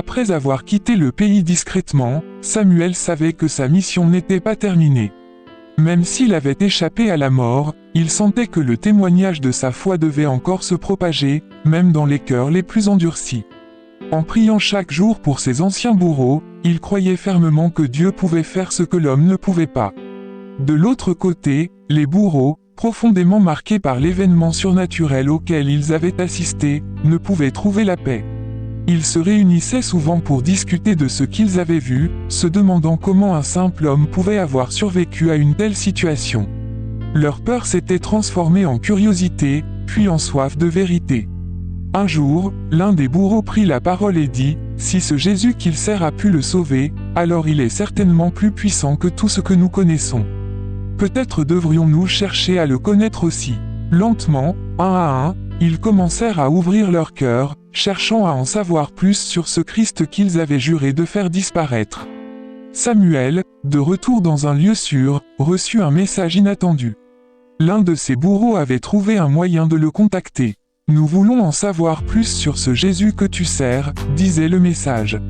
Après avoir quitté le pays discrètement, Samuel savait que sa mission n'était pas terminée. Même s'il avait échappé à la mort, il sentait que le témoignage de sa foi devait encore se propager, même dans les cœurs les plus endurcis. En priant chaque jour pour ses anciens bourreaux, il croyait fermement que Dieu pouvait faire ce que l'homme ne pouvait pas. De l'autre côté, les bourreaux, profondément marqués par l'événement surnaturel auquel ils avaient assisté, ne pouvaient trouver la paix. Ils se réunissaient souvent pour discuter de ce qu'ils avaient vu, se demandant comment un simple homme pouvait avoir survécu à une telle situation. Leur peur s'était transformée en curiosité, puis en soif de vérité. Un jour, l'un des bourreaux prit la parole et dit « Si ce Jésus qu'il sert a pu le sauver, alors il est certainement plus puissant que tout ce que nous connaissons. Peut-être devrions-nous chercher à le connaître aussi. » Lentement, un à un, ils commencèrent à ouvrir leur cœur, cherchant à en savoir plus sur ce Christ qu'ils avaient juré de faire disparaître. Samuel, de retour dans un lieu sûr, reçut un message inattendu. L'un de ses bourreaux avait trouvé un moyen de le contacter. « Nous voulons en savoir plus sur ce Jésus que tu sers », disait le message.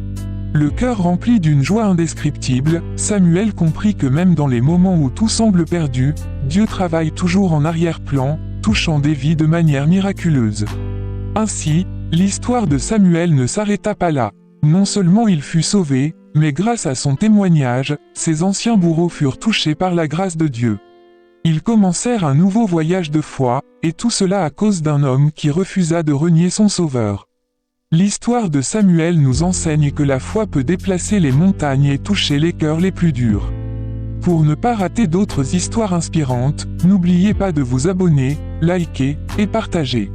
Le cœur rempli d'une joie indescriptible, Samuel comprit que même dans les moments où tout semble perdu, Dieu travaille toujours en arrière-plan, touchant des vies de manière miraculeuse. Ainsi, l'histoire de Samuel ne s'arrêta pas là. Non seulement il fut sauvé, mais grâce à son témoignage, ses anciens bourreaux furent touchés par la grâce de Dieu. Ils commencèrent un nouveau voyage de foi, et tout cela à cause d'un homme qui refusa de renier son sauveur. L'histoire de Samuel nous enseigne que la foi peut déplacer les montagnes et toucher les cœurs les plus durs. Pour ne pas rater d'autres histoires inspirantes, n'oubliez pas de vous abonner, liker et partager.